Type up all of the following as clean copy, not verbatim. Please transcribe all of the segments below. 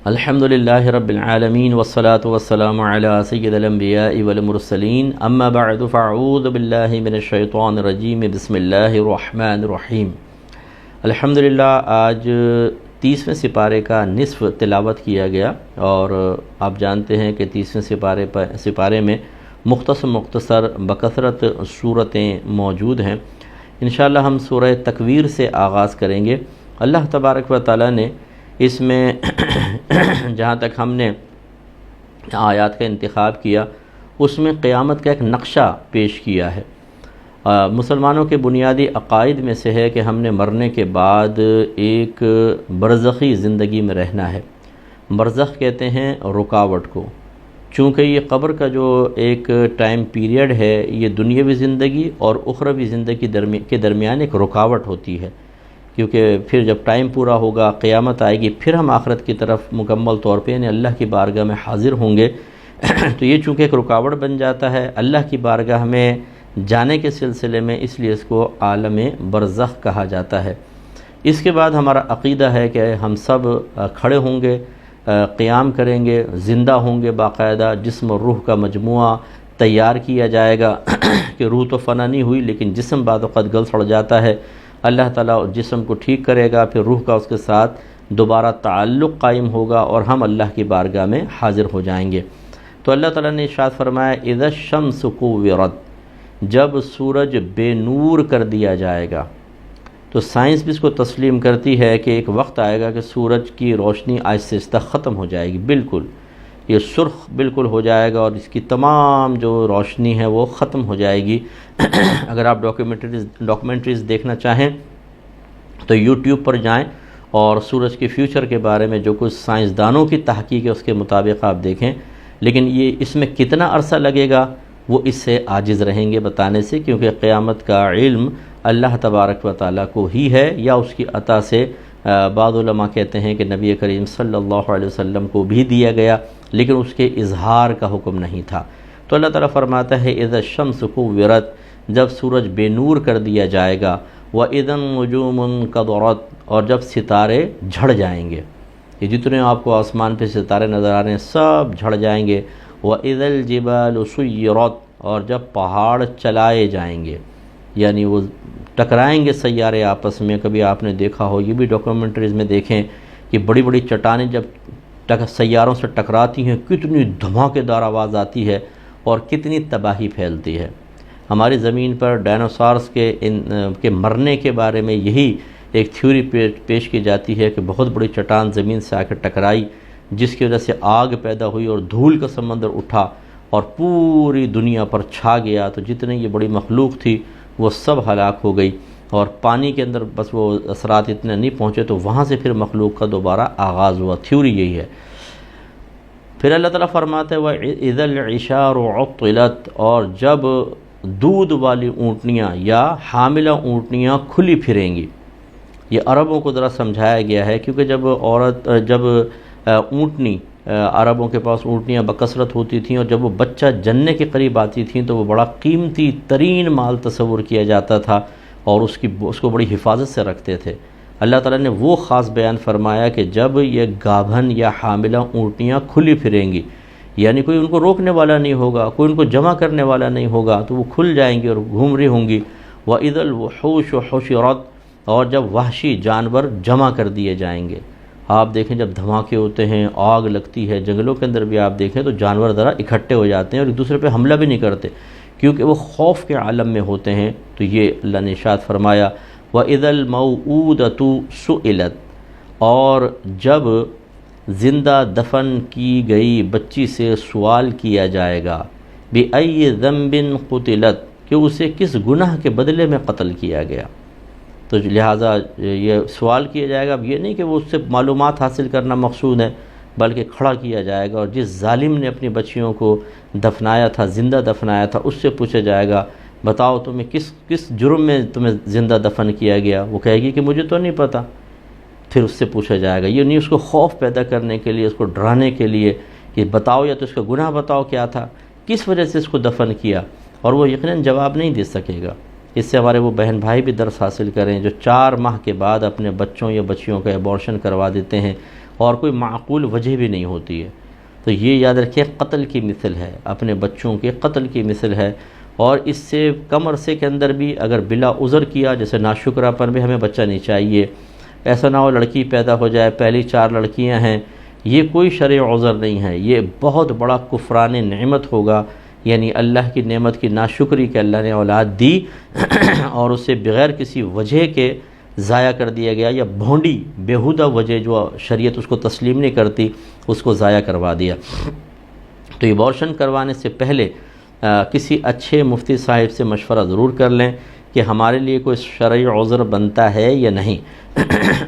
الحمدللہ رب العالمین والصلاة والسلام علی سید الانبیاء والمرسلین اما بعد فاعوذ باللہ من الشیطان الرجیم بسم اللہ الرحمن الرحیم۔ الحمدللہ آج 30ویں سپارے کا نصف تلاوت کیا گیا، اور آپ جانتے ہیں کہ 30ویں سپارے میں مختصر بکثرت صورتیں موجود ہیں۔ انشاءاللہ ہم سورہ تکویر سے آغاز کریں گے۔ اللہ تبارک و تعالیٰ نے اس میں جہاں تک ہم نے آیات کا انتخاب کیا، اس میں قیامت کا ایک نقشہ پیش کیا ہے۔ مسلمانوں کے بنیادی عقائد میں سے ہے کہ ہم نے مرنے کے بعد ایک برزخی زندگی میں رہنا ہے۔ برزخ کہتے ہیں رکاوٹ کو، چونکہ یہ قبر کا جو ایک ٹائم پیریڈ ہے، یہ دنیاوی زندگی اور اخروی زندگی کے درمیان ایک رکاوٹ ہوتی ہے، کیونکہ پھر جب ٹائم پورا ہوگا، قیامت آئے گی، پھر ہم آخرت کی طرف مکمل طور پہ یعنی اللہ کی بارگاہ میں حاضر ہوں گے۔ تو یہ چونکہ ایک رکاوٹ بن جاتا ہے اللہ کی بارگاہ میں جانے کے سلسلے میں، اس لیے اس کو عالم برزخ کہا جاتا ہے۔ اس کے بعد ہمارا عقیدہ ہے کہ ہم سب کھڑے ہوں گے، قیام کریں گے، زندہ ہوں گے، باقاعدہ جسم اور روح کا مجموعہ تیار کیا جائے گا کہ روح تو فنا نہیں ہوئی لیکن جسم بعض اوقات گل سڑ جاتا ہے۔ اللہ تعالیٰ جسم کو ٹھیک کرے گا، پھر روح کا اس کے ساتھ دوبارہ تعلق قائم ہوگا اور ہم اللہ کی بارگاہ میں حاضر ہو جائیں گے۔ تو اللہ تعالیٰ نے ارشاد فرمایا اذا الشمس کورت، جب سورج بے نور کر دیا جائے گا۔ تو سائنس بھی اس کو تسلیم کرتی ہے کہ ایک وقت آئے گا کہ سورج کی روشنی آہستہ آہستہ ختم ہو جائے گی، بالکل یہ سرخ بالکل ہو جائے گا اور اس کی تمام جو روشنی ہے وہ ختم ہو جائے گی۔ اگر آپ ڈاکومنٹریز دیکھنا چاہیں تو یوٹیوب پر جائیں اور سورج کے فیوچر کے بارے میں جو کچھ سائنسدانوں کی تحقیق ہے اس کے مطابق آپ دیکھیں، لیکن یہ اس میں کتنا عرصہ لگے گا وہ اس سے عاجز رہیں گے بتانے سے، کیونکہ قیامت کا علم اللہ تبارک و تعالیٰ کو ہی ہے، یا اس کی عطا سے بعض علماء کہتے ہیں کہ نبی کریم صلی اللہ علیہ وسلم کو بھی دیا گیا لیکن اس کے اظہار کا حکم نہیں تھا۔ تو اللہ تعالیٰ فرماتا ہے اذا الشمس کورت، جب سورج بے نور کر دیا جائے گا، وَإِذَا النُّجُومُ انْكَدَرَتْ، اور جب ستارے جھڑ جائیں گے، یہ جتنے آپ کو آسمان پہ ستارے نظر آ رہے ہیں سب جھڑ جائیں گے۔ وَإِذَا الْجِبَالُ سُيِّرَتْ، اور جب پہاڑ چلائے جائیں گے، یعنی وہ ٹکرائیں گے سیارے آپس میں۔ کبھی آپ نے دیکھا ہو، یہ بھی ڈاکومنٹریز میں دیکھیں کہ بڑی بڑی چٹانیں جب سیاروں سے ٹکراتی ہیں کتنی دھماکے دار آواز آتی ہے اور کتنی تباہی پھیلتی ہے۔ ہماری زمین پر ڈائنوسارز کے مرنے کے بارے میں یہی ایک تھیوری پیش کی جاتی ہے کہ بہت بڑی چٹان زمین سے آ کے ٹکرائی، جس کی وجہ سے آگ پیدا ہوئی اور دھول کا سمندر اٹھا اور پوری دنیا پر چھا گیا، تو جتنے یہ بڑی مخلوق تھی وہ سب ہلاک ہو گئی، اور پانی کے اندر بس وہ اثرات اتنے نہیں پہنچے تو وہاں سے پھر مخلوق کا دوبارہ آغاز ہوا۔ تھیوری یہی ہے۔ پھر اللہ تعالیٰ فرماتا ہے وَإِذَا الْعِشَارُ عُطِّلَتْ، اور جب دودھ والی اونٹنیاں یا حاملہ اونٹنیاں کھلی پھریں گی۔ یہ عربوں کو ذرا سمجھایا گیا ہے، کیونکہ جب اونٹنی عربوں کے پاس اونٹنیاں بکثرت ہوتی تھیں اور جب وہ بچہ جننے کے قریب آتی تھیں تو وہ بڑا قیمتی ترین مال تصور کیا جاتا تھا اور اس کو بڑی حفاظت سے رکھتے تھے۔ اللہ تعالیٰ نے وہ خاص بیان فرمایا کہ جب یہ گابھن یا حاملہ اونٹنیاں کھلی پھریں گی، یعنی کوئی ان کو روکنے والا نہیں ہوگا، کوئی ان کو جمع کرنے والا نہیں ہوگا، تو وہ کھل جائیں گی اور گھوم رہی ہوں گی۔ وَإِذَا الْوُحُوشُ حُشِرَتْ، اور جب وحشی جانور جمع کر دیے جائیں گے۔ آپ دیکھیں جب دھماکے ہوتے ہیں، آگ لگتی ہے، جنگلوں کے اندر بھی آپ دیکھیں تو جانور ذرا اکٹھے ہو جاتے ہیں اور ایک دوسرے پہ حملہ بھی نہیں کرتے، کیونکہ وہ خوف کے عالم میں ہوتے ہیں۔ تو یہ اللہ نے ارشاد فرمایا وَإِذَا الْمَوْءُودَةُ سُئِلَتْ، اور جب زندہ دفن کی گئی بچی سے سوال کیا جائے گا بِأَيِّ ذَنبٍ قُتِلَتْ، کہ اسے کس گناہ کے بدلے میں قتل کیا گیا۔ تو لہٰذا یہ سوال کیا جائے گا، اب یہ نہیں کہ وہ اس سے معلومات حاصل کرنا مقصود ہے، بلکہ کھڑا کیا جائے گا اور جس ظالم نے اپنی بچیوں کو دفنایا تھا، زندہ دفنایا تھا، اس سے پوچھا جائے گا بتاؤ تمہیں کس جرم میں تمہیں زندہ دفن کیا گیا؟ وہ کہے گی کہ مجھے تو نہیں پتہ۔ پھر اس سے پوچھا جائے گا، یہ نہیں اس کو خوف پیدا کرنے کے لیے، اس کو ڈرانے کے لیے کہ بتاؤ یا تو اس کا گناہ بتاؤ کیا تھا، کس وجہ سے اس کو دفن کیا، اور وہ یقیناً جواب نہیں دے سکے گا۔ اس سے ہمارے وہ بہن بھائی بھی درس حاصل کریں جو 4 ماہ کے بعد اپنے بچوں یا بچیوں کا ایبورشن کروا دیتے ہیں اور کوئی معقول وجہ بھی نہیں ہوتی ہے۔ تو یہ یاد رکھیں قتل کی مثل ہے، اپنے بچوں کے قتل کی مثل ہے، اور اس سے کم عرصے کے اندر بھی اگر بلا عذر کیا، جیسے ناشکرہ پر بھی ہمیں بچہ نہیں چاہیے، ایسا نہ ہو لڑکی پیدا ہو جائے، پہلی 4 لڑکیاں ہیں، یہ کوئی شرعی عذر نہیں ہے، یہ بہت بڑا کفران نعمت ہوگا، یعنی اللہ کی نعمت کی ناشکری کہ اللہ نے اولاد دی اور اسے بغیر کسی وجہ کے ضائع کر دیا گیا، یا بھونڈی بیہودہ وجہ جو شریعت اس کو تسلیم نہیں کرتی اس کو ضائع کروا دیا۔ تو ایبارشن کروانے سے پہلے کسی اچھے مفتی صاحب سے مشورہ ضرور کر لیں کہ ہمارے لیے کوئی شرعی عذر بنتا ہے یا نہیں،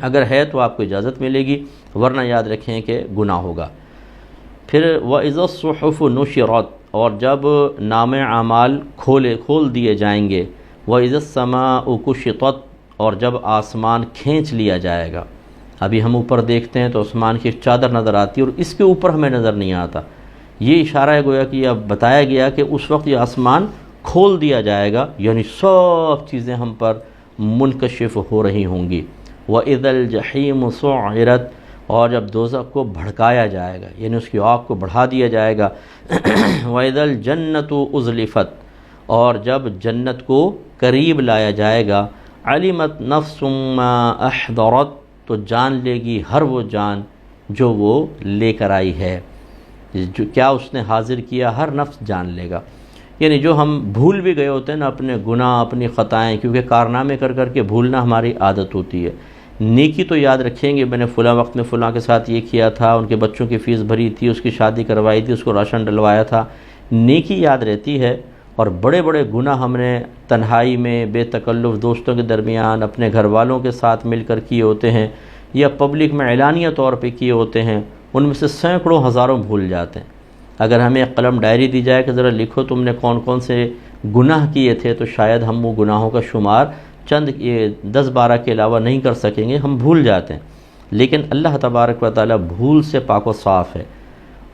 اگر ہے تو آپ کو اجازت ملے گی، ورنہ یاد رکھیں کہ گناہ ہوگا۔ پھر وَإِذَا الصُّحُفُ نُشِرَتْ، اور جب نامہ اعمال کھول دیے جائیں گے، وَإِذَا السَّمَاءُ كُشِطَتْ، اور جب آسمان کھینچ لیا جائے گا۔ ابھی ہم اوپر دیکھتے ہیں تو آسمان کی ایک چادر نظر آتی ہے اور اس کے اوپر ہمیں نظر نہیں آتا، یہ اشارہ ہے گویا کہ اب بتایا گیا کہ اس وقت یہ آسمان کھول دیا جائے گا، یعنی سب چیزیں ہم پر منکشف ہو رہی ہوں گی۔ وَإِذَا الْجَحِيمُ سُعِّرَتْ، اور جب دوزخ کو بھڑکایا جائے گا، یعنی اس کی آگ کو بڑھا دیا جائے گا۔ وَإِذَا الْجَنَّةُ أُزْلِفَتْ، اور جب جنت کو قریب لایا جائے گا۔ عَلِمَتْ نَفْسٌ مَّا أَحْضَرَتْ، تو جان لے گی ہر وہ جان جو وہ لے کر آئی ہے، جو کیا اس نے حاضر کیا، ہر نفس جان لے گا۔ یعنی جو ہم بھول بھی گئے ہوتے ہیں نا اپنے گناہ، اپنی خطائیں، کیونکہ کارنامے کر کر کے بھولنا ہماری عادت ہوتی ہے۔ نیکی تو یاد رکھیں گے، میں نے فلاں وقت میں فلاں کے ساتھ یہ کیا تھا، ان کے بچوں کی فیس بھری تھی، اس کی شادی کروائی تھی، اس کو راشن ڈلوایا تھا، نیکی یاد رہتی ہے۔ اور بڑے بڑے گناہ ہم نے تنہائی میں بے تکلف دوستوں کے درمیان اپنے گھر والوں کے ساتھ مل کر کیے ہوتے ہیں، یا پبلک میں اعلانیہ طور پہ کیے ہوتے ہیں، ان میں سے سینکڑوں ہزاروں بھول جاتے ہیں۔ اگر ہمیں ایک قلم ڈائری دی جائے کہ ذرا لکھو تم نے کون کون سے گناہ کیے تھے، تو شاید ہم وہ گناہوں کا شمار چند 10-12 کے علاوہ نہیں کر سکیں گے، ہم بھول جاتے ہیں۔ لیکن اللہ تبارک و تعالی بھول سے پاک و صاف ہے،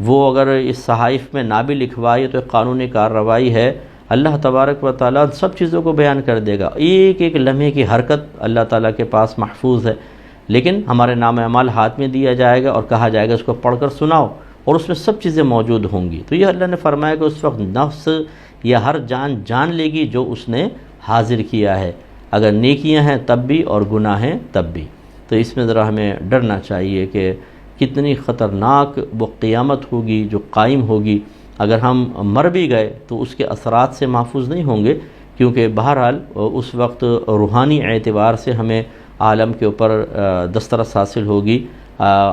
وہ اگر اس صحائف میں نہ بھی لکھوائے تو ایک قانونی کارروائی ہے، اللہ تبارک و تعالی سب چیزوں کو بیان کر دے گا، ایک ایک لمحے کی حرکت اللہ تعالیٰ کے پاس محفوظ ہے۔ لیکن ہمارے نام اعمال ہاتھ میں دیا جائے گا اور کہا جائے گا اس کو پڑھ کر سناؤ، اور اس میں سب چیزیں موجود ہوں گی۔ تو یہ اللہ نے فرمایا کہ اس وقت نفس یا ہر جان جان لے گی جو اس نے حاضر کیا ہے، اگر نیکیاں ہیں تب بھی اور گناہ ہیں تب بھی۔ تو اس میں ذرا ہمیں ڈرنا چاہیے کہ کتنی خطرناک وہ قیامت ہوگی جو قائم ہوگی۔ اگر ہم مر بھی گئے تو اس کے اثرات سے محفوظ نہیں ہوں گے، کیونکہ بہرحال اس وقت روحانی اعتبار سے ہمیں عالم کے اوپر دسترس حاصل ہوگی،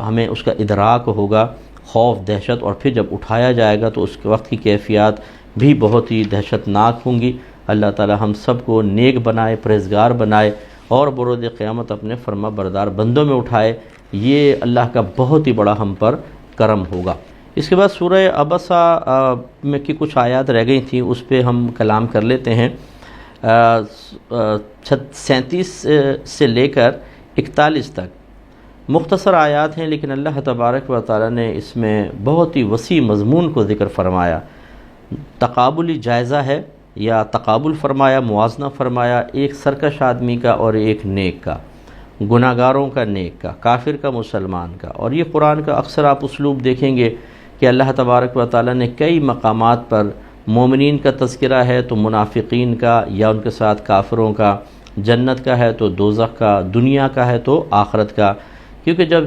ہمیں اس کا ادراک ہوگا، خوف دہشت، اور پھر جب اٹھایا جائے گا تو اس کے وقت کی کیفیات بھی بہت ہی دہشتناک ہوں گی۔ اللہ تعالی ہم سب کو نیک بنائے، پرہیزگار بنائے، اور بروز قیامت اپنے فرما بردار بندوں میں اٹھائے، یہ اللہ کا بہت ہی بڑا ہم پر کرم ہوگا۔ اس کے بعد سورہ عبسہ میں کی کچھ آیات رہ گئی تھیں، اس پہ ہم کلام کر لیتے ہیں۔ 37 سے لے کر 41 تک مختصر آیات ہیں، لیکن اللہ تبارک و تعالی نے اس میں بہت ہی وسیع مضمون کو ذکر فرمایا۔ تقابلی جائزہ ہے، یا تقابل فرمایا، موازنہ فرمایا، ایک سرکش آدمی کا اور ایک نیک کا، گناہ گاروں کا، نیک کا، کافر کا، مسلمان کا۔ اور یہ قرآن کا اکثر آپ اسلوب دیکھیں گے کہ اللہ تبارک و تعالی نے کئی مقامات پر مومنین کا تذکرہ ہے تو منافقین کا، یا ان کے ساتھ کافروں کا، جنت کا ہے تو دوزخ کا، دنیا کا ہے تو آخرت کا، کیونکہ جب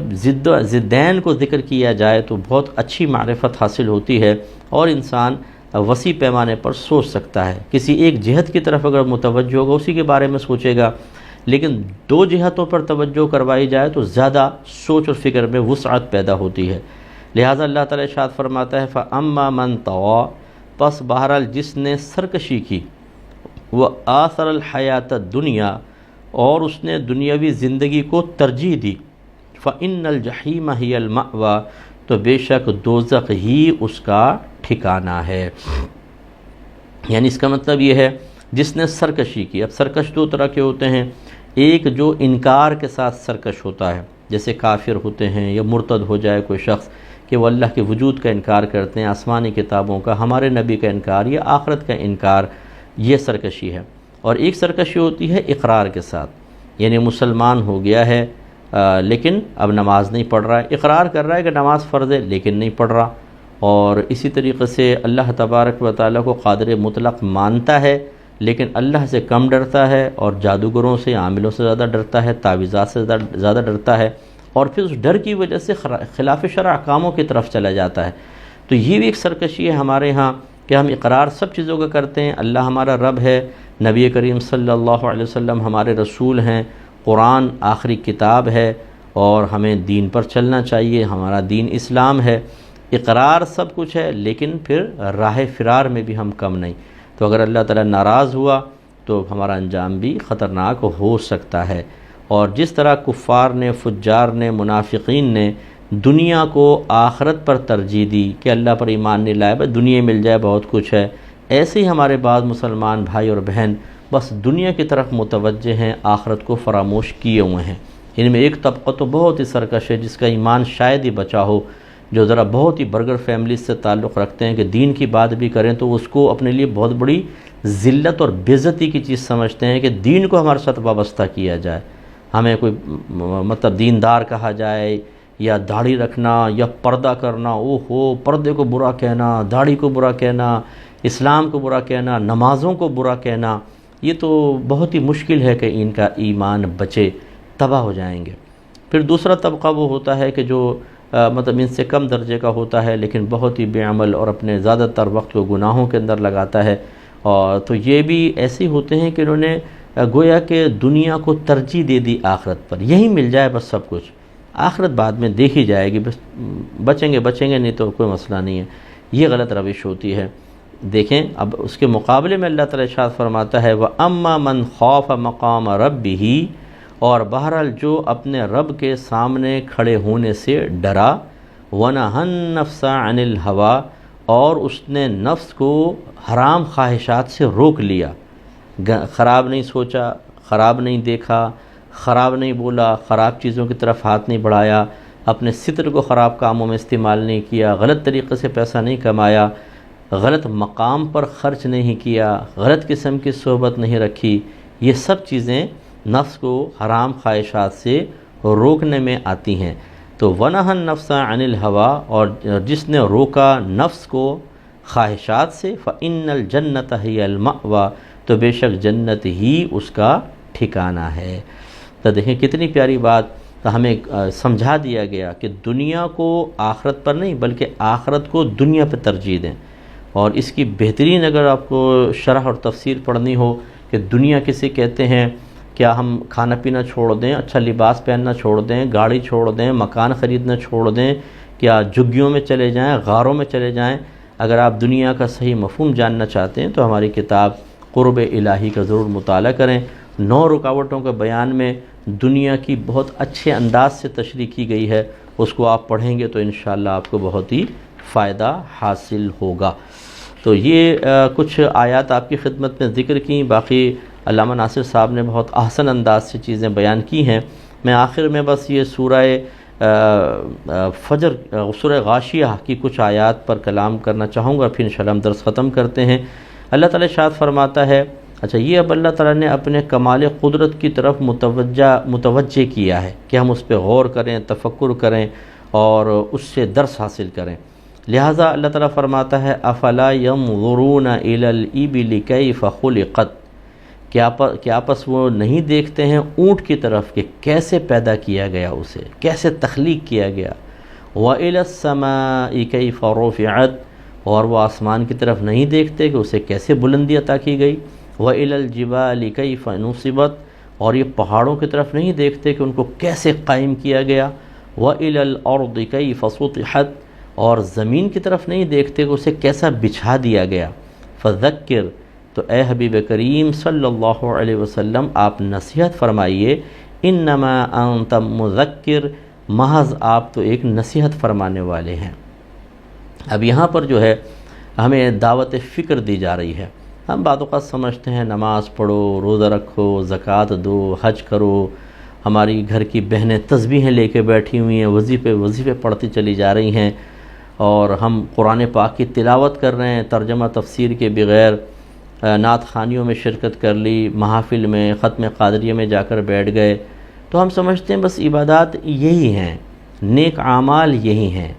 ضدین کو ذکر کیا جائے تو بہت اچھی معرفت حاصل ہوتی ہے اور انسان وسیع پیمانے پر سوچ سکتا ہے۔ کسی ایک جہت کی طرف اگر متوجہ ہوگا اسی کے بارے میں سوچے گا، لیکن 2 جہتوں پر توجہ کروائی جائے تو زیادہ سوچ اور فکر میں وسعت پیدا ہوتی ہے۔ لہٰذا اللہ تعالیٰ ارشاد فرماتا ہے فَأَمَّا مَنْ طَغَىٰ، پس بہرحال جس نے سرکشی کی، وَآثَرَ الْحَيَاةَ الدُّنْيَا، اور اس نے دنیاوی زندگی کو ترجیح دی، فَإِنَّ الْجَحِيمَ هِيَ الْمَأْوَىٰ، تو بے شک دوزخ ہی اس کا ٹھکانہ ہے۔ یعنی اس کا مطلب یہ ہے جس نے سرکشی کی۔ اب سرکش 2 طرح کے ہوتے ہیں، ایک جو انکار کے ساتھ سرکش ہوتا ہے، جیسے کافر ہوتے ہیں، یا مرتد ہو جائے کوئی شخص کہ وہ اللہ کے وجود کا انکار کرتے ہیں، آسمانی کتابوں کا، ہمارے نبی کا انکار، یا آخرت کا انکار، یہ سرکشی ہے۔ اور ایک سرکشی ہوتی ہے اقرار کے ساتھ، یعنی مسلمان ہو گیا ہے، لیکن اب نماز نہیں پڑھ رہا ہے، اقرار کر رہا ہے کہ نماز فرض ہے لیکن نہیں پڑھ رہا، اور اسی طریقے سے اللہ تبارک و تعالیٰ کو قادر مطلق مانتا ہے لیکن اللہ سے کم ڈرتا ہے، اور جادوگروں سے، عاملوں سے زیادہ ڈرتا ہے، تعویذات سے زیادہ ڈرتا ہے، اور پھر اس ڈر کی وجہ سے خلاف شرع کاموں کی طرف چلا جاتا ہے۔ تو یہ بھی ایک سرکشی ہے ہمارے ہاں کہ ہم اقرار سب چیزوں کا کرتے ہیں، اللہ ہمارا رب ہے، نبی کریم صلی اللہ علیہ وسلم ہمارے رسول ہیں، قرآن آخری کتاب ہے، اور ہمیں دین پر چلنا چاہیے، ہمارا دین اسلام ہے، اقرار سب کچھ ہے، لیکن پھر راہ فرار میں بھی ہم کم نہیں۔ تو اگر اللہ تعالیٰ ناراض ہوا تو ہمارا انجام بھی خطرناک ہو سکتا ہے۔ اور جس طرح کفار نے، فجار نے، منافقین نے دنیا کو آخرت پر ترجیح دی کہ اللہ پر ایمان نہیں لائے، بس دنیا مل جائے بہت کچھ ہے، ایسے ہی ہمارے بعض مسلمان بھائی اور بہن بس دنیا کی طرف متوجہ ہیں، آخرت کو فراموش کیے ہوئے ہیں۔ ان میں ایک طبقہ تو بہت ہی سرکش ہے جس کا ایمان شاید ہی بچا ہو، جو ذرا بہت ہی برگر فیملی سے تعلق رکھتے ہیں کہ دین کی بات بھی کریں تو اس کو اپنے لیے بہت بڑی ذلت اور بےعزتی کی چیز سمجھتے ہیں کہ دین کو ہمارے ساتھ وابستہ کیا جائے، ہمیں کوئی مطلب دیندار کہا جائے، یا داڑھی رکھنا یا پردہ کرنا، پردے کو برا کہنا، داڑھی کو برا کہنا، اسلام کو برا کہنا، نمازوں کو برا کہنا، یہ تو بہت ہی مشکل ہے کہ ان کا ایمان بچے، تباہ ہو جائیں گے۔ پھر دوسرا طبقہ وہ ہوتا ہے کہ جو مطلب ان سے کم درجے کا ہوتا ہے لیکن بہت ہی بے عمل اور اپنے زیادہ تر وقت کو گناہوں کے اندر لگاتا ہے، اور تو یہ بھی ایسے ہوتے ہیں کہ انہوں نے گویا کہ دنیا کو ترجیح دے دی آخرت پر، یہی مل جائے بس سب کچھ، آخرت بعد میں دیکھی جائے گی، بس بچیں گے نہیں تو کوئی مسئلہ نہیں ہے۔ یہ غلط روش ہوتی ہے۔ دیکھیں اب اس کے مقابلے میں اللہ تعالیٰ ارشاد فرماتا ہے وَأَمَّا مَنْ خَافَ مَقَامَ رَبِّهِ، اور بہرحال جو اپنے رب کے سامنے کھڑے ہونے سے ڈرا، وَنَهَى النَّفْسَ عَنِ الْهَوَىٰ، اور اس نے نفس کو حرام خواہشات سے روک لیا، خراب نہیں سوچا، خراب نہیں دیکھا، خراب نہیں بولا، خراب چیزوں کی طرف ہاتھ نہیں بڑھایا، اپنے ستر کو خراب کاموں میں استعمال نہیں کیا، غلط طریقے سے پیسہ نہیں کمایا، غلط مقام پر خرچ نہیں کیا، غلط قسم کی صحبت نہیں رکھی، یہ سب چیزیں نفس کو حرام خواہشات سے روکنے میں آتی ہیں۔ تو وَنَهَى النَّفْسَ عَنِ الْهَوَىٰ، اور جس نے روکا نفس کو خواہشات سے، فَإِنَّ الْجَنَّةَ هِيَ الْمَأْوَىٰ، تو بے شک جنت ہی اس کا ٹھکانہ ہے۔ تو دیکھیں کتنی پیاری بات ہمیں سمجھا دیا گیا کہ دنیا کو آخرت پر نہیں بلکہ آخرت کو دنیا پہ ترجیح دیں۔ اور اس کی بہترین اگر آپ کو شرح اور تفسیر پڑھنی ہو کہ دنیا کسے کہتے ہیں، کیا ہم کھانا پینا چھوڑ دیں، اچھا لباس پہننا چھوڑ دیں، گاڑی چھوڑ دیں، مکان خریدنا چھوڑ دیں، کیا جھگیوں میں چلے جائیں، غاروں میں چلے جائیں؟ اگر آپ دنیا کا صحیح مفہوم جاننا چاہتے ہیں تو ہماری کتاب قرب الہی کا ضرور مطالعہ کریں۔ 9 رکاوٹوں کے بیان میں دنیا کی بہت اچھے انداز سے تشریح کی گئی ہے، اس کو آپ پڑھیں گے تو انشاءاللہ آپ کو بہت ہی فائدہ حاصل ہوگا۔ تو یہ کچھ آیات آپ کی خدمت میں ذکر کی، باقی علامہ ناصر صاحب نے بہت احسن انداز سے چیزیں بیان کی ہیں۔ میں آخر میں بس یہ سورہ فجر، سورہ غاشیہ کی کچھ آیات پر کلام کرنا چاہوں گا، پھر انشاءاللہ ہم درس ختم کرتے ہیں۔ اللہ تعالیٰ ارشاد فرماتا ہے، اچھا یہ اب اللہ تعالیٰ نے اپنے کمال قدرت کی طرف متوجہ کیا ہے کہ ہم اس پہ غور کریں، تفکر کریں اور اس سے درس حاصل کریں۔ لہٰذا اللہ تعالیٰ فرماتا ہے افلا ینظرون الی الابل کیف خلقت، کیا پس وہ نہیں دیکھتے ہیں اونٹ کی طرف کہ کیسے پیدا کیا گیا، اسے کیسے تخلیق کیا گیا، وإلی السماء کیف رفعت، اور وہ آسمان کی طرف نہیں دیکھتے کہ اسے کیسے بلندی عطا کی گئی، وإلی الجبال کیف نصبت، اور یہ پہاڑوں کی طرف نہیں دیکھتے کہ ان کو کیسے قائم کیا گیا، وإلی الارض کیف سطحت، اور زمین کی طرف نہیں دیکھتے کہ اسے کیسا بچھا دیا گیا۔ فذکر، تو اے حبیب کریم صلی اللہ علیہ وسلم آپ نصیحت فرمائیے، انما انت مذکر، محض آپ تو ایک نصیحت فرمانے والے ہیں۔ اب یہاں پر جو ہے ہمیں دعوت فکر دی جا رہی ہے۔ ہم بعض اوقات سمجھتے ہیں نماز پڑھو، روزہ رکھو، زکوٰۃ دو، حج کرو، ہماری گھر کی بہنیں تسبیحیں لے کے بیٹھی ہوئی ہیں، وظیفے پڑھتی چلی جا رہی ہیں، اور ہم قرآن پاک کی تلاوت کر رہے ہیں ترجمہ تفسیر کے بغیر، نعت خوانیوں میں شرکت کر لی، محافل میں ختم قادریہ میں جا کر بیٹھ گئے، تو ہم سمجھتے ہیں بس عبادات یہی ہیں، نیک اعمال یہی ہیں،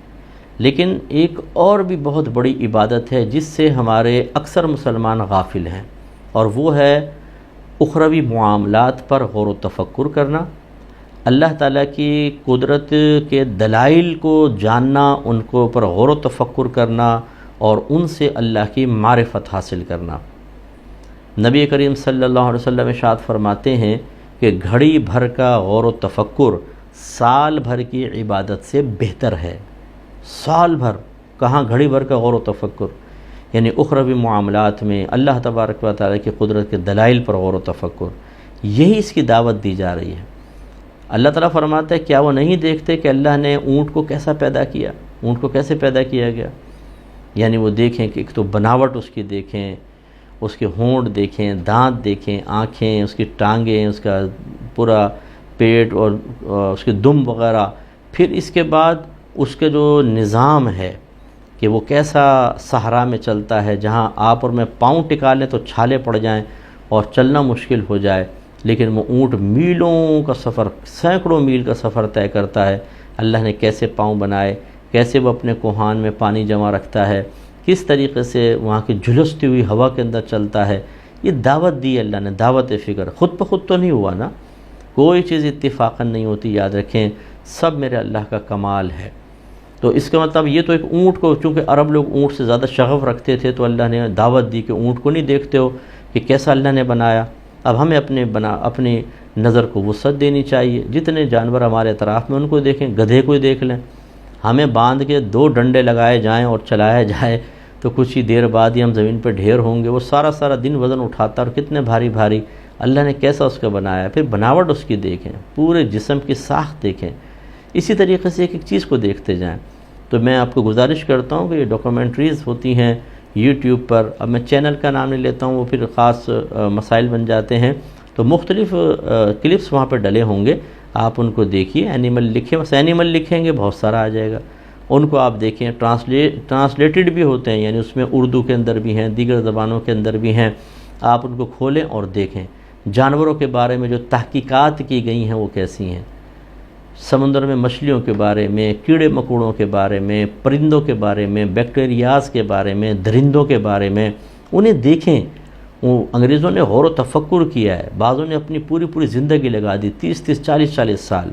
لیکن ایک اور بھی بہت بڑی عبادت ہے جس سے ہمارے اکثر مسلمان غافل ہیں، اور وہ ہے اخروی معاملات پر غور و تفکر کرنا، اللہ تعالیٰ کی قدرت کے دلائل کو جاننا، ان کو پر غور و تفکر کرنا اور ان سے اللہ کی معرفت حاصل کرنا۔ نبی کریم صلی اللہ علیہ وسلم ارشاد فرماتے ہیں کہ گھڑی بھر کا غور و تفکر سال بھر کی عبادت سے بہتر ہے۔ سال بھر کہاں گھڑی بھر کا غور و تفکر، یعنی اخروی معاملات میں اللہ تبارک و تعالیٰ کی قدرت کے دلائل پر غور و تفکر، یہی اس کی دعوت دی جا رہی ہے۔ اللہ تعالیٰ فرماتا ہے کیا وہ نہیں دیکھتے کہ اللہ نے اونٹ کو کیسا پیدا کیا، اونٹ کو کیسے پیدا کیا گیا، یعنی وہ دیکھیں کہ ایک تو بناوٹ اس کی دیکھیں، اس کے ہونٹ دیکھیں، دانت دیکھیں، آنکھیں، اس کی ٹانگیں، اس کا پورا پیٹ اور اس کے دم وغیرہ، پھر اس کے بعد اس کے جو نظام ہے کہ وہ کیسا صحرا میں چلتا ہے جہاں آپ اور میں پاؤں ٹکا لیں تو چھالے پڑ جائیں اور چلنا مشکل ہو جائے، لیکن وہ اونٹ میلوں کا سفر، سینکڑوں میل کا سفر طے کرتا ہے۔ اللہ نے کیسے پاؤں بنائے، کیسے وہ اپنے کوہان میں پانی جمع رکھتا ہے، کس طریقے سے وہاں کی جھلستی ہوئی ہوا کے اندر چلتا ہے، یہ دعوت دی اللہ نے، دعوت فکر۔ خود بخود تو نہیں ہوا نا، کوئی چیز اتفاقاً نہیں ہوتی، یاد رکھیں سب میرے اللہ کا کمال ہے۔ تو اس کا مطلب یہ تو ایک اونٹ کو، چونکہ عرب لوگ اونٹ سے زیادہ شغف رکھتے تھے تو اللہ نے دعوت دی کہ اونٹ کو نہیں دیکھتے ہو کہ کیسا اللہ نے بنایا۔ اب ہمیں اپنی نظر کو وسعت دینی چاہیے، جتنے جانور ہمارے اطراف میں ان کو دیکھیں، گدھے کو ہی دیکھ لیں، ہمیں باندھ کے 2 ڈنڈے لگائے جائیں اور چلایا جائے تو کچھ ہی دیر بعد ہی ہم زمین پہ ڈھیر ہوں گے۔ وہ سارا دن وزن اٹھاتا اور کتنے بھاری بھاری، اللہ نے کیسا اس کا بنایا۔ پھر بناوٹ اس کی دیکھیں، پورے جسم کی ساخت دیکھیں، اسی طریقے سے ایک ایک چیز کو دیکھتے جائیں۔ تو میں آپ کو گزارش کرتا ہوں کہ یہ ڈاکومنٹریز ہوتی ہیں یوٹیوب پر، اب میں چینل کا نام نہیں لیتا ہوں، وہ پھر خاص مسائل بن جاتے ہیں، تو مختلف کلپس وہاں پہ ڈلے ہوں گے، آپ ان کو دیکھیے۔ اینیمل لکھیں، بس اینیمل لکھیں گے بہت سارا آ جائے گا، ان کو آپ دیکھیں۔ ٹرانسلیٹڈ بھی ہوتے ہیں، یعنی اس میں اردو کے اندر بھی ہیں، دیگر زبانوں کے اندر بھی ہیں، آپ ان کو کھولیں اور دیکھیں۔ جانوروں کے بارے میں جو تحقیقات کی گئی ہیں وہ کیسی ہیں، سمندر میں مچھلیوں کے بارے میں، کیڑے مکوڑوں کے بارے میں، پرندوں کے بارے میں، بیکٹیریاز کے بارے میں، درندوں کے بارے میں، انہیں دیکھیں۔ وہ انگریزوں نے غور و تفکر کیا ہے، بعضوں نے اپنی پوری زندگی لگا دی، 30 40 سال۔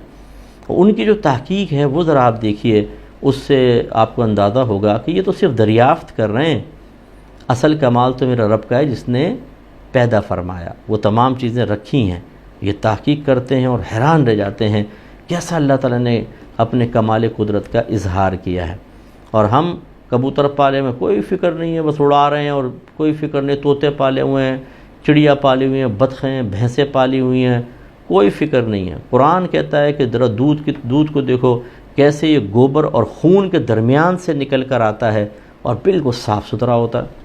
ان کی جو تحقیق ہے وہ ذرا آپ دیکھیے، اس سے آپ کو اندازہ ہوگا کہ یہ تو صرف دریافت کر رہے ہیں، اصل کمال تو میرا رب کا ہے جس نے پیدا فرمایا، وہ تمام چیزیں رکھی ہیں۔ یہ تحقیق کرتے ہیں اور حیران رہ جاتے ہیں کیسا اللہ تعالیٰ نے اپنے کمال قدرت کا اظہار کیا ہے۔ اور ہم کبوتر پالے میں کوئی فکر نہیں ہے، بس اڑا رہے ہیں، اور کوئی فکر نہیں، طوطے پالے ہوئے ہیں، چڑیا پالی ہوئی ہیں، بطخیں، بھینسیں پالی ہوئی ہیں، کوئی فکر نہیں ہے۔ قرآن کہتا ہے کہ ذرا دودھ کو دیکھو کیسے یہ گوبر اور خون کے درمیان سے نکل کر آتا ہے اور بالکل صاف ستھرا ہوتا ہے۔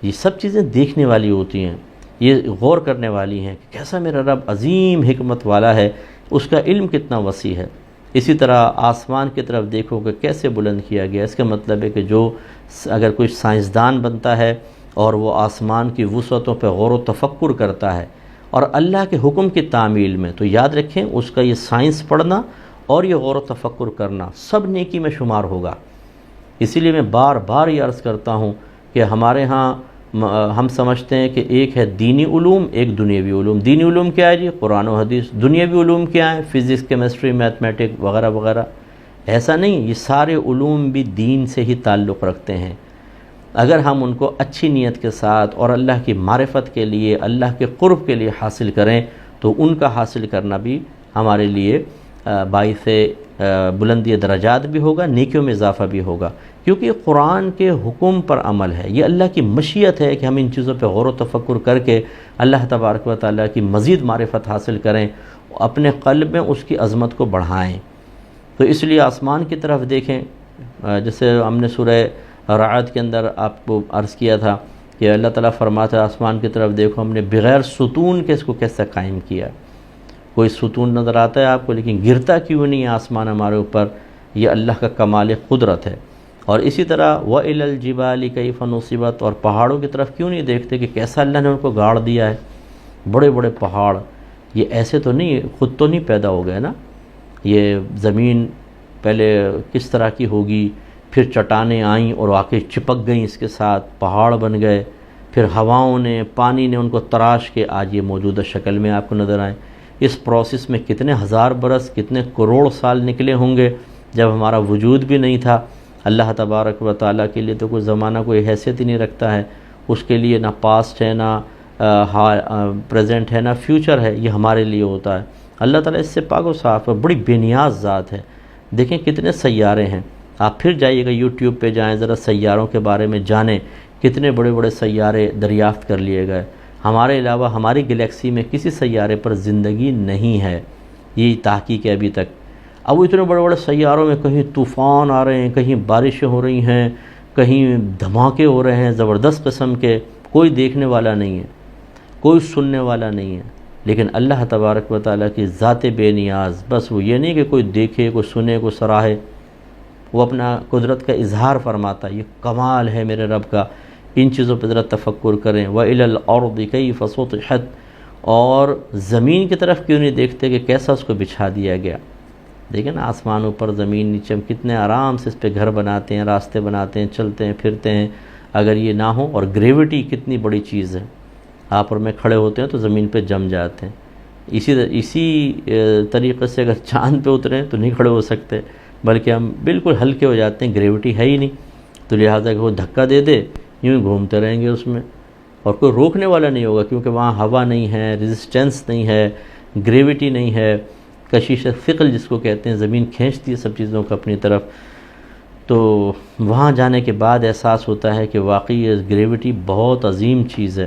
یہ سب چیزیں دیکھنے والی ہوتی ہیں، یہ غور کرنے والی ہیں کہ کیسا میرا رب عظیم حکمت والا ہے، اس کا علم کتنا وسیع ہے۔ اسی طرح آسمان کی طرف دیکھو کہ کیسے بلند کیا گیا۔ اس کا مطلب ہے کہ اگر کوئی سائنسدان بنتا ہے اور وہ آسمان کی وسعتوں پہ غور و تفکر کرتا ہے اور اللہ کے حکم کی تعمیل میں، تو یاد رکھیں اس کا یہ سائنس پڑھنا اور یہ غور و تفکر کرنا سب نیکی میں شمار ہوگا۔ اسی لیے میں بار بار یہ عرض کرتا ہوں کہ ہمارے ہاں ہم سمجھتے ہیں کہ ایک ہے دینی علوم، ایک دنیاوی علوم۔ دینی علوم کیا ہے جی؟ قرآن و حدیث۔ دنیاوی علوم کیا ہے؟ فزکس، کیمسٹری، میتھمیٹک وغیرہ وغیرہ۔ ایسا نہیں، یہ سارے علوم بھی دین سے ہی تعلق رکھتے ہیں۔ اگر ہم ان کو اچھی نیت کے ساتھ اور اللہ کی معرفت کے لیے، اللہ کے قرب کے لیے حاصل کریں تو ان کا حاصل کرنا بھی ہمارے لیے باعث بلندی درجات بھی ہوگا، نیکیوں میں اضافہ بھی ہوگا، کیونکہ یہ قرآن کے حکم پر عمل ہے۔ یہ اللہ کی مشیت ہے کہ ہم ان چیزوں پہ غور و تفکر کر کے اللہ تبارک و تعالیٰ کی مزید معرفت حاصل کریں، اپنے قلب میں اس کی عظمت کو بڑھائیں۔ تو اس لیے آسمان کی طرف دیکھیں، جیسے ہم نے سورہ رعد کے اندر آپ کو عرض کیا تھا کہ اللہ تعالیٰ فرماتا ہے آسمان کی طرف دیکھو، ہم نے بغیر ستون کے اس کو کیسے قائم کیا۔ کوئی ستون نظر آتا ہے آپ کو، لیکن گرتا کیوں نہیں ہے آسمان ہمارے اوپر؟ یہ اللہ کا کمال قدرت ہے۔ اور اسی طرح وَإِلَى الْجِبَالِ كَيْفَ نُصِبَتْ، اور پہاڑوں کی طرف کیوں نہیں دیکھتے کہ کیسا اللہ نے ان کو گاڑ دیا ہے؟ بڑے بڑے پہاڑ یہ ایسے تو نہیں، خود تو نہیں پیدا ہو گئے نا، یہ زمین پہلے کس طرح کی ہوگی، پھر چٹانیں آئیں اور آ کے چپک گئیں اس کے ساتھ، پہاڑ بن گئے، پھر ہواؤں نے، پانی نے ان کو تراش کے آج یہ موجودہ شکل میں آپ کو نظر آئیں۔ اس پروسیس میں کتنے ہزار برس، کتنے کروڑ سال نکلے ہوں گے جب ہمارا وجود بھی نہیں تھا۔ اللہ تبارک و تعالیٰ کے لیے تو کوئی زمانہ کوئی حیثیت ہی نہیں رکھتا ہے، اس کے لیے نہ پاسٹ ہے، نہ پریزنٹ ہے، نہ فیوچر ہے، یہ ہمارے لیے ہوتا ہے۔ اللہ تعالیٰ اس سے پاک و صاف ہے، بڑی بے نیاز ذات ہے۔ دیکھیں کتنے سیارے ہیں، آپ پھر جائیے گا یوٹیوب پہ جائیں، ذرا سیاروں کے بارے میں جانیں، کتنے بڑے بڑے سیارے دریافت کر لیے گئے۔ ہمارے علاوہ ہماری گلیکسی میں کسی سیارے پر زندگی نہیں ہے، یہ تحقیق ہے ابھی تک۔ اب وہ اتنے بڑے بڑے سیاروں میں کہیں طوفان آ رہے ہیں، کہیں بارشیں ہو رہی ہیں، کہیں دھماکے ہو رہے ہیں زبردست قسم کے، کوئی دیکھنے والا نہیں ہے، کوئی سننے والا نہیں ہے، لیکن اللہ تبارک و تعالیٰ کی ذات بے نیاز، بس وہ یہ نہیں کہ کوئی دیکھے، کوئی سنے، کوئی سراہے، وہ اپنا قدرت کا اظہار فرماتا ہے۔ یہ کمال ہے میرے رب کا، ان چیزوں پہ ذرا تفکر کریں۔ وَإِلَى الْأَرْضِ كَيْفَ سُطِحَتْ، اور زمین کی طرف کیوں نہیں دیکھتے کہ کیسا اس کو بچھا دیا گیا۔ دیکھیں نا، آسمان اوپر، زمین نیچے، ہم کتنے آرام سے اس پہ گھر بناتے ہیں، راستے بناتے ہیں، چلتے ہیں پھرتے ہیں، اگر یہ نہ ہو۔ اور گریوٹی کتنی بڑی چیز ہے، آپ اور میں کھڑے ہوتے ہیں تو زمین پہ جم جاتے ہیں۔ اسی طریقے سے اگر چاند پہ اتریں تو نہیں کھڑے ہو سکتے، بلکہ ہم بالکل ہلکے ہو جاتے ہیں، گریوٹی ہے ہی نہیں، تو لہٰذا کہ وہ دھکا دے دے، یوں ہی گھومتے رہیں گے اس میں، اور کوئی روکنے والا نہیں ہوگا، کیونکہ وہاں ہوا نہیں ہے، ریزسٹنس نہیں ہے، گریوٹی نہیں ہے، کشش ثقل جس کو کہتے ہیں، زمین کھینچتی ہے سب چیزوں کو اپنی طرف۔ تو وہاں جانے کے بعد احساس ہوتا ہے کہ واقعی یہ گریوٹی بہت عظیم چیز ہے۔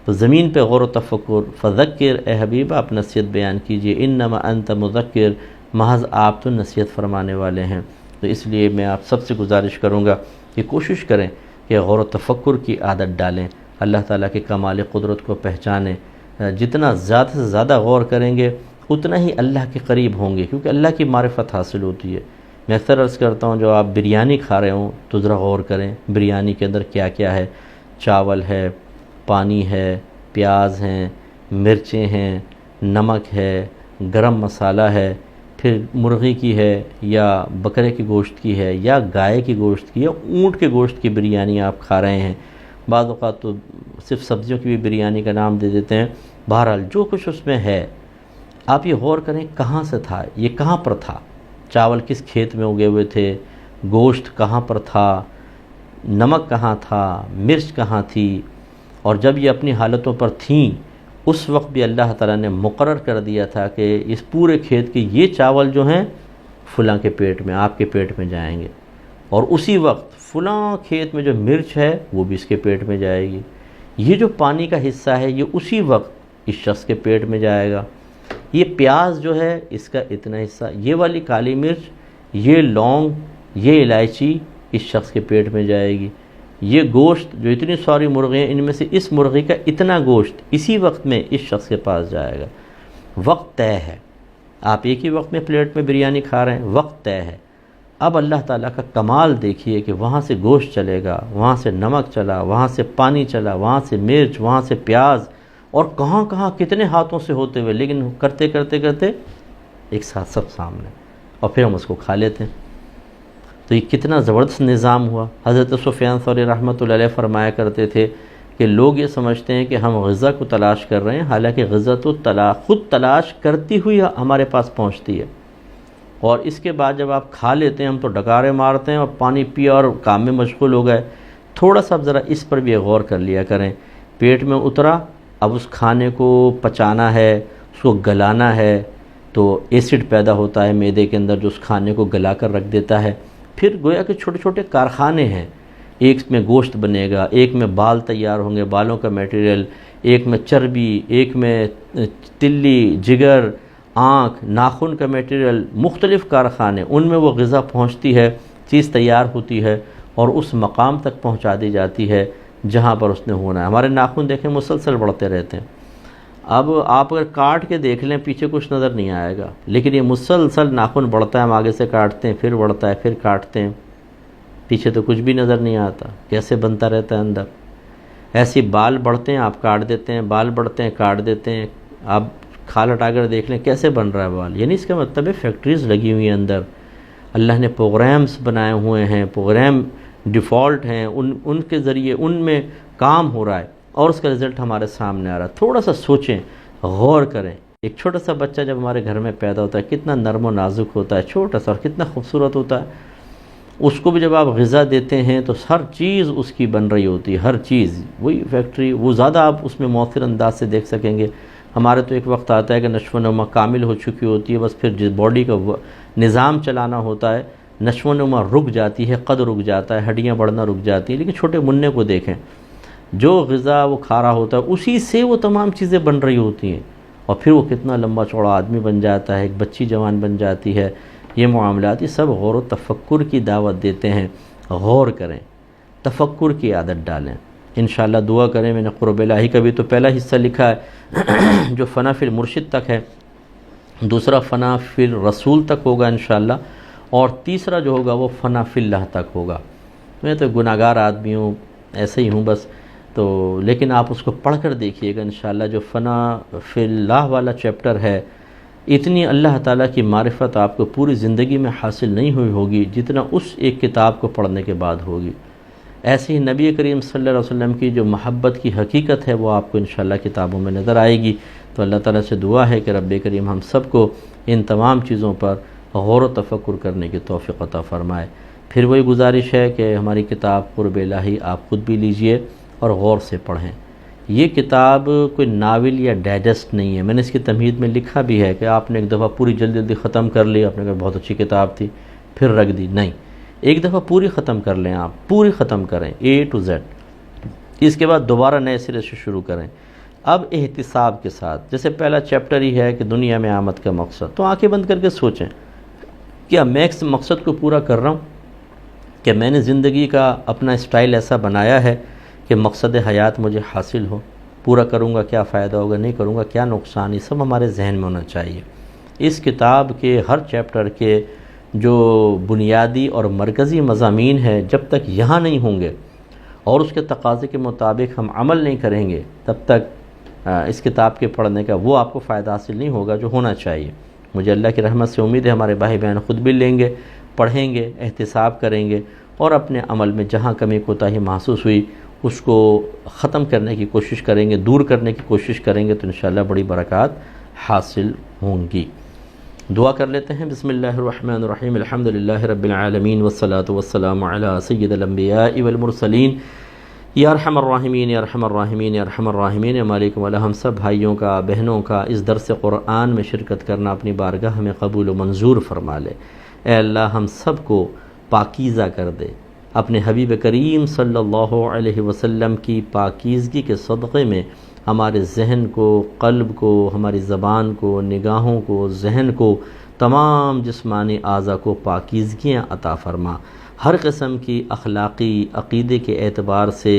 تو زمین پہ غور و تفکر، فذکر، اے حبیب آپ نصیحت بیان کیجئے، انما انت مذکر، محض آپ تو نصیحت فرمانے والے ہیں۔ تو اس لیے میں آپ سب سے گزارش کروں گا کہ کوشش کریں کہ غور و تفکر کی عادت ڈالیں، اللہ تعالیٰ کے کمال قدرت کو پہچانیں۔ جتنا زیادہ سے زیادہ غور کریں گے اتنا ہی اللہ کے قریب ہوں گے، کیونکہ اللہ کی معرفت حاصل ہوتی ہے۔ میں اکثر عرض کرتا ہوں، جو آپ بریانی کھا رہے ہوں تو ذرا غور کریں بریانی کے اندر کیا کیا ہے۔ چاول ہے، پانی ہے، پیاز ہیں، مرچیں ہیں، نمک ہے، گرم مسالہ ہے، پھر مرغی کی ہے یا بکرے کی گوشت کی ہے یا گائے کی گوشت کی یا اونٹ کے گوشت کی بریانی آپ کھا رہے ہیں۔ بعض اوقات تو صرف سبزیوں کی بھی بریانی کا نام دے دیتے ہیں۔ بہرحال جو کچھ اس میں ہے، آپ یہ غور کریں کہاں سے تھا، یہ کہاں پر تھا، چاول کس کھیت میں اگے ہوئے تھے، گوشت کہاں پر تھا، نمک کہاں تھا، مرچ کہاں تھی، اور جب یہ اپنی حالتوں پر تھیں اس وقت بھی اللہ تعالیٰ نے مقرر کر دیا تھا کہ اس پورے کھیت کے یہ چاول جو ہیں فلاں کے پیٹ میں، آپ کے پیٹ میں جائیں گے، اور اسی وقت فلاں کھیت میں جو مرچ ہے وہ بھی اس کے پیٹ میں جائے گی، یہ جو پانی کا حصہ ہے یہ اسی وقت اس شخص کے پیٹ میں جائے گا، یہ پیاز جو ہے اس کا اتنا حصہ، یہ والی کالی مرچ، یہ لونگ، یہ الائچی اس شخص کے پیٹ میں جائے گی، یہ گوشت جو اتنی ساری مرغیاں ان میں سے اس مرغی کا اتنا گوشت اسی وقت میں اس شخص کے پاس جائے گا۔ وقت طے ہے، آپ ایک ہی وقت میں پلیٹ میں بریانی کھا رہے ہیں، وقت طے ہے۔ اب اللہ تعالیٰ کا کمال دیکھیے کہ وہاں سے گوشت چلے گا، وہاں سے نمک چلا، وہاں سے پانی چلا، وہاں سے مرچ، وہاں سے پیاز، اور کہاں کہاں کتنے ہاتھوں سے ہوتے ہوئے، لیکن کرتے کرتے کرتے ایک ساتھ سب سامنے، اور پھر ہم اس کو کھا لیتے ہیں۔ تو یہ کتنا زبردست نظام ہوا۔ حضرت سفیان ثوری رحمۃ اللہ علیہ فرمایا کرتے تھے کہ لوگ یہ سمجھتے ہیں کہ ہم غذا کو تلاش کر رہے ہیں، حالانکہ غذا تو خود تلاش کرتی ہوئی ہمارے پاس پہنچتی ہے، اور اس کے بعد جب آپ کھا لیتے ہیں ہم تو ڈکارے مارتے ہیں اور پانی پیا اور کام میں مشغول ہو گئے۔ تھوڑا سا ذرا اس پر بھی غور کر لیا کریں، پیٹ میں اترا، اب اس کھانے کو پچانا ہے، اس کو گلانا ہے، تو ایسڈ پیدا ہوتا ہے معدے کے اندر جو اس کھانے کو گلا کر رکھ دیتا ہے۔ پھر گویا کہ چھوٹے چھوٹے کارخانے ہیں، ایک میں گوشت بنے گا، ایک میں بال تیار ہوں گے، بالوں کا میٹیریل، ایک میں چربی، ایک میں تلی، جگر، آنکھ، ناخن کا میٹیریل، مختلف کارخانے، ان میں وہ غذا پہنچتی ہے، چیز تیار ہوتی ہے اور اس مقام تک پہنچا دی جاتی ہے جہاں پر اس نے ہونا ہے۔ ہمارے ناخن دیکھیں مسلسل بڑھتے رہتے ہیں، اب آپ اگر کاٹ کے دیکھ لیں پیچھے کچھ نظر نہیں آئے گا، لیکن یہ مسلسل ناخن بڑھتا ہے، ہم آگے سے کاٹتے ہیں، پھر بڑھتا ہے، پھر کاٹتے ہیں، پیچھے تو کچھ بھی نظر نہیں آتا، کیسے بنتا رہتا ہے اندر۔ ایسے بال بڑھتے ہیں، آپ کاٹ دیتے ہیں، بال بڑھتے ہیں، کاٹ دیتے ہیں، آپ کھال ہٹا کر دیکھ لیں کیسے بن رہا ہے بال، یعنی اس کا مطلب ہے فیکٹریز لگی ہوئی ہیں اندر، اللہ نے پروگرامز بنائے ہوئے ہیں، پروگرام ڈیفالٹ ہیں، ان کے ذریعے ان میں کام ہو رہا ہے اور اس کا رزلٹ ہمارے سامنے آ رہا ہے۔ تھوڑا سا سوچیں، غور کریں۔ ایک چھوٹا سا بچہ جب ہمارے گھر میں پیدا ہوتا ہے کتنا نرم و نازک ہوتا ہے، چھوٹا سا، اور کتنا خوبصورت ہوتا ہے۔ اس کو بھی جب آپ غذا دیتے ہیں تو ہر چیز اس کی بن رہی ہوتی ہے، ہر چیز، وہی فیکٹری، وہ زیادہ آپ اس میں مؤثر انداز سے دیکھ سکیں گے۔ ہمارے تو ایک وقت آتا ہے کہ نشو و نما کامل ہو چکی ہوتی ہے، بس پھر جس باڈی کا نظام چلانا ہوتا ہے، نشو و نما رک جاتی ہے، قد رک جاتا ہے، ہڈیاں بڑھنا رک جاتی ہیں۔ لیکن چھوٹے منّے کو دیکھیں، جو غذا وہ کھا رہا ہوتا ہے اسی سے وہ تمام چیزیں بن رہی ہوتی ہیں، اور پھر وہ کتنا لمبا چوڑا آدمی بن جاتا ہے، ایک بچی جوان بن جاتی ہے۔ یہ معاملات، یہ سب غور و تفکر کی دعوت دیتے ہیں۔ غور کریں، تفکر کی عادت ڈالیں، انشاءاللہ دعا کریں۔ میں نے قرب الہی کا بھی تو پہلا حصہ لکھا ہے جو فنا فی المرشد تک ہے، دوسرا فنا فی الرسول تک ہوگا انشاءاللہ، اور تیسرا جو ہوگا وہ فنا فی اللہ تک ہوگا۔ میں تو گناہگار آدمی ہوں، ایسے ہی ہوں بس، تو لیکن آپ اس کو پڑھ کر دیکھیے گا انشاءاللہ۔ جو فنا فی اللہ والا چیپٹر ہے، اتنی اللہ تعالیٰ کی معرفت آپ کو پوری زندگی میں حاصل نہیں ہوئی ہوگی جتنا اس ایک کتاب کو پڑھنے کے بعد ہوگی۔ ایسے ہی نبی کریم صلی اللہ علیہ وسلم کی جو محبت کی حقیقت ہے وہ آپ کو انشاءاللہ کتابوں میں نظر آئے گی۔ تو اللہ تعالیٰ سے دعا ہے کہ رب کریم ہم سب کو ان تمام چیزوں پر غور و تفکر کرنے کی توفیق عطا فرمائے۔ پھر وہی گزارش ہے کہ ہماری کتاب قرب الہی آپ خود بھی لیجئے اور غور سے پڑھیں۔ یہ کتاب کوئی ناول یا ڈائجسٹ نہیں ہے۔ میں نے اس کی تمہید میں لکھا بھی ہے کہ آپ نے ایک دفعہ پوری جلدی جلدی ختم کر لی، آپ نے کہا بہت اچھی کتاب تھی، پھر رکھ دی، نہیں، ایک دفعہ پوری ختم کر لیں، آپ پوری ختم کریں A to Z، اس کے بعد دوبارہ نئے سرے سے شروع کریں۔ اب احتساب کے ساتھ، جیسے پہلا چیپٹر ہی ہے کہ دنیا میں آمد کا مقصد، تو آنکھیں بند کر کے سوچیں کیا میں اس مقصد کو پورا کر رہا ہوں؟ کہ میں نے زندگی کا اپنا اسٹائل ایسا بنایا ہے کہ مقصد حیات مجھے حاصل ہو؟ پورا کروں گا کیا فائدہ ہوگا، نہیں کروں گا کیا نقصان، یہ سب ہمارے ذہن میں ہونا چاہیے۔ اس کتاب کے ہر چیپٹر کے جو بنیادی اور مرکزی مضامین ہے، جب تک یہاں نہیں ہوں گے اور اس کے تقاضے کے مطابق ہم عمل نہیں کریں گے، تب تک اس کتاب کے پڑھنے کا وہ آپ کو فائدہ حاصل نہیں ہوگا جو ہونا چاہیے۔ مجھے اللہ کی رحمت سے امید ہے ہمارے بھائی بہن خود بھی لیں گے، پڑھیں گے، احتساب کریں گے، اور اپنے عمل میں جہاں کمی کوتاہی محسوس ہوئی اس کو ختم کرنے کی کوشش کریں گے، دور کرنے کی کوشش کریں گے، تو انشاءاللہ بڑی برکات حاصل ہوں گی۔ دعا کر لیتے ہیں۔ بسم اللہ الرحمن الرحیم، الحمدللہ رب العالمین والصلاة والسلام علی سید الانبیاء والمرسلین، یا ارحم الراحمین یا ارحم الراحمین یا ارحم الراحمین۔ یا مالک مولا، ہم سب بھائیوں کا، بہنوں کا اس درس قرآن میں شرکت کرنا اپنی بارگاہ ہمیں قبول و منظور فرما لے۔ اے اللہ ہم سب کو پاکیزہ کر دے، اپنے حبیب کریم صلی اللہ علیہ وسلم کی پاکیزگی کے صدقے میں ہمارے ذہن کو، قلب کو، ہماری زبان کو، نگاہوں کو، ذہن کو، تمام جسمانی اعضاء کو پاکیزگیاں عطا فرما۔ ہر قسم کی اخلاقی، عقیدے کے اعتبار سے،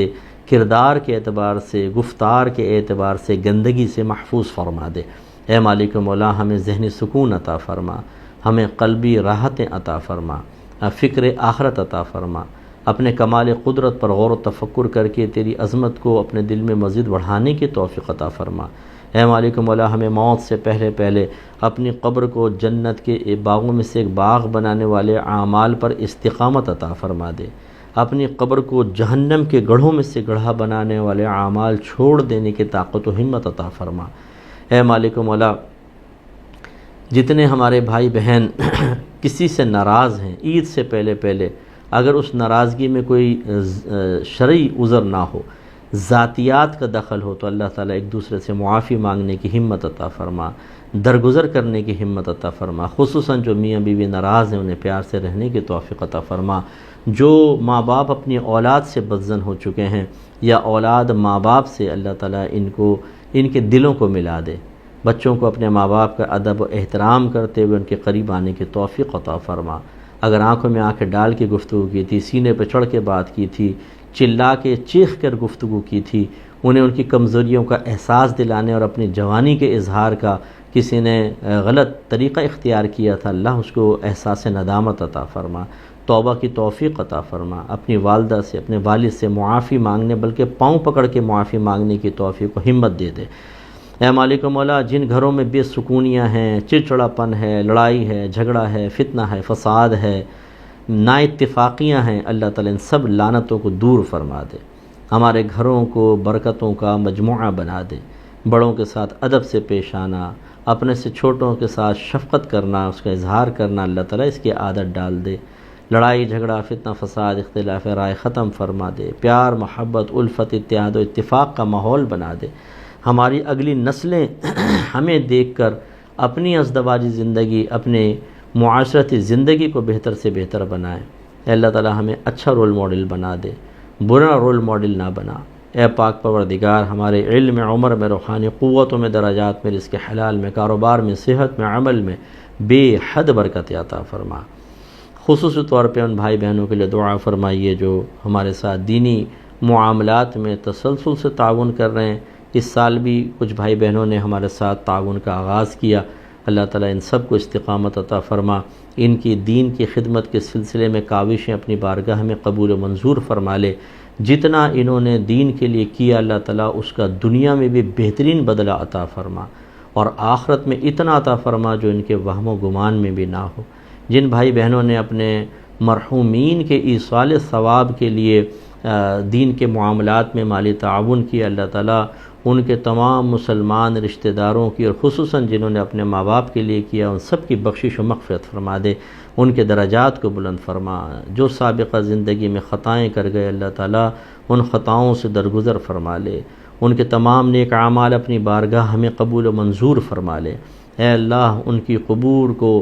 کردار کے اعتبار سے، گفتار کے اعتبار سے گندگی سے محفوظ فرما دے۔ اے مالک مولا، ہمیں ذہنی سکون عطا فرما، ہمیں قلبی راحتیں عطا فرما، فکر آخرت عطا فرما۔ اپنے کمال قدرت پر غور و تفکر کر کے تیری عظمت کو اپنے دل میں مزید بڑھانے کی توفیق عطا فرما۔ اے مالک مولا، ہمیں موت سے پہلے پہلے اپنی قبر کو جنت کے باغوں میں سے ایک باغ بنانے والے اعمال پر استقامت عطا فرما دے۔ اپنی قبر کو جہنم کے گڑھوں میں سے گڑھا بنانے والے اعمال چھوڑ دینے کی طاقت و ہمت عطا فرما۔ اے مالک مولا، جتنے ہمارے بھائی بہن کسی سے ناراض ہیں عید سے پہلے پہلے، اگر اس ناراضگی میں کوئی شرعی عذر نہ ہو، ذاتیات کا دخل ہو، تو اللہ تعالیٰ ایک دوسرے سے معافی مانگنے کی ہمت عطا فرما، درگزر کرنے کی ہمت عطا فرما۔ خصوصاً جو میاں بیوی ناراض ہیں انہیں پیار سے رہنے کی توفیق عطا فرما۔ جو ماں باپ اپنی اولاد سے بدظن ہو چکے ہیں، یا اولاد ماں باپ سے، اللہ تعالیٰ ان کے دلوں کو ملا دے۔ بچوں کو اپنے ماں باپ کا ادب و احترام کرتے ہوئے ان کے قریب آنے کی توفیق عطا فرما۔ اگر آنکھوں میں آنکھیں ڈال کے گفتگو کی تھی، سینے پہ چڑھ کے بات کی تھی، چلا کے چیخ کر گفتگو کی تھی، انہیں ان کی کمزوریوں کا احساس دلانے اور اپنی جوانی کے اظہار کا کسی نے غلط طریقہ اختیار کیا تھا، اللہ اس کو احساس ندامت عطا فرما، توبہ کی توفیق عطا فرما۔ اپنی والدہ سے، اپنے والد سے معافی مانگنے، بلکہ پاؤں پکڑ کے معافی مانگنے کی توفیق و ہمت دے دے۔ اے مالک و مولا، جن گھروں میں بے سکونیاں ہیں، چڑچڑاپن ہے، لڑائی ہے، جھگڑا ہے، فتنہ ہے، فساد ہے، نا اتفاقیاں ہیں، اللہ تعالیٰ ان سب لعنتوں کو دور فرما دے، ہمارے گھروں کو برکتوں کا مجموعہ بنا دے، بڑوں کے ساتھ ادب سے پیش آنا، اپنے سے چھوٹوں کے ساتھ شفقت کرنا، اس کا اظہار کرنا، اللہ تعالیٰ اس کی عادت ڈال دے، لڑائی جھگڑا فتنہ فساد اختلاف رائے ختم فرما دے، پیار محبت الفت اتحاد و اتفاق کا ماحول بنا دے، ہماری اگلی نسلیں ہمیں دیکھ کر اپنی ازدواجی زندگی، اپنے معاشرتی زندگی کو بہتر سے بہتر بنائیں۔ اے اللہ تعالیٰ ہمیں اچھا رول ماڈل بنا دے، برا رول ماڈل نہ بنا۔ اے پاک پروردگار، ہمارے علم میں، عمر میں، روحانی قوتوں میں، درجات میں، رزق حلال میں، کاروبار میں، صحت میں، عمل میں بے حد برکت عطا فرما۔ خصوصی طور پہ ان بھائی بہنوں کے لیے دعا فرمائیے جو ہمارے ساتھ دینی معاملات میں تسلسل سے تعاون کر رہے ہیں۔ اس سال بھی کچھ بھائی بہنوں نے ہمارے ساتھ تعاون کا آغاز کیا، اللہ تعالیٰ ان سب کو استقامت عطا فرما، ان کی دین کی خدمت کے سلسلے میں کاوشیں اپنی بارگاہ میں قبول و منظور فرما لے۔ جتنا انہوں نے دین کے لیے کیا، اللہ تعالیٰ اس کا دنیا میں بھی بہترین بدلہ عطا فرما، اور آخرت میں اتنا عطا فرما جو ان کے وہم و گمان میں بھی نہ ہو۔ جن بھائی بہنوں نے اپنے مرحومین کے ایصال ثواب کے لیے دین کے معاملات میں مالی تعاون کیا، اللہ تعالیٰ ان کے تمام مسلمان رشتہ داروں کی، اور خصوصاً جنہوں نے اپنے ماں باپ کے لیے کیا، ان سب کی بخشش و مغفرت فرما دے، ان کے درجات کو بلند فرما۔ جو سابقہ زندگی میں خطائیں کر گئے، اللہ تعالیٰ ان خطاؤں سے درگزر فرما لے، ان کے تمام نیک اعمال اپنی بارگاہ ہمیں قبول و منظور فرما لے۔ اے اللہ، ان کی قبور کو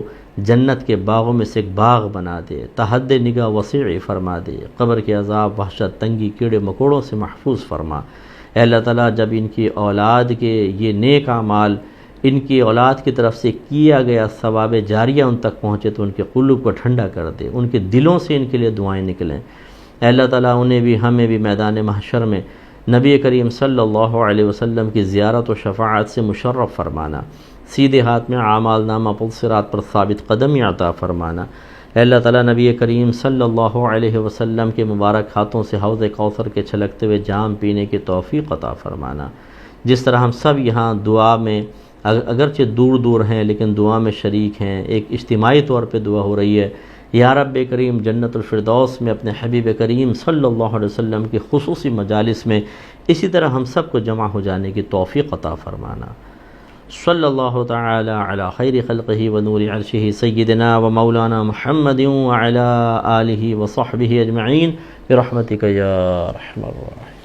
جنت کے باغوں میں سے ایک باغ بنا دے، تحد نگاہ وسیع فرما دے، قبر کے عذاب، وحشت، تنگی، کیڑے مکوڑوں سے محفوظ فرما۔ اے اللہ تعالیٰ، جب ان کی اولاد کے یہ نیک اعمال، ان کی اولاد کی طرف سے کیا گیا ثواب جاریہ ان تک پہنچے تو ان کے قلوب کو ٹھنڈا کر دے، ان کے دلوں سے ان کے لیے دعائیں نکلیں۔ اے اللہ تعالیٰ، انہیں بھی ہمیں بھی میدان محشر میں نبی کریم صلی اللہ علیہ وسلم کی زیارت و شفاعت سے مشرف فرمانا، سیدھے ہاتھ میں اعمال نامہ پل صراط پر ثابت قدمی عطا فرمانا۔ اے اللہ تعالیٰ، نبی کریم صلی اللہ علیہ وسلم کے مبارک ہاتھوں سے حوض کوثر کے چھلکتے ہوئے جام پینے کی توفیق عطا فرمانا۔ جس طرح ہم سب یہاں دعا میں اگرچہ دور دور ہیں لیکن دعا میں شریک ہیں، ایک اجتماعی طور پہ دعا ہو رہی ہے، یا رب کریم جنت الفردوس میں اپنے حبیب کریم صلی اللہ علیہ وسلم کی خصوصی مجالس میں اسی طرح ہم سب کو جمع ہو جانے کی توفیق عطا فرمانا۔ صلی اللہ تعالی علی خیر خلقہ و نور عرشہ سیدنا و مولانا محمد وعلی آلہ و صحبہ اجمعین برحمتک یا ارحم الراحمین۔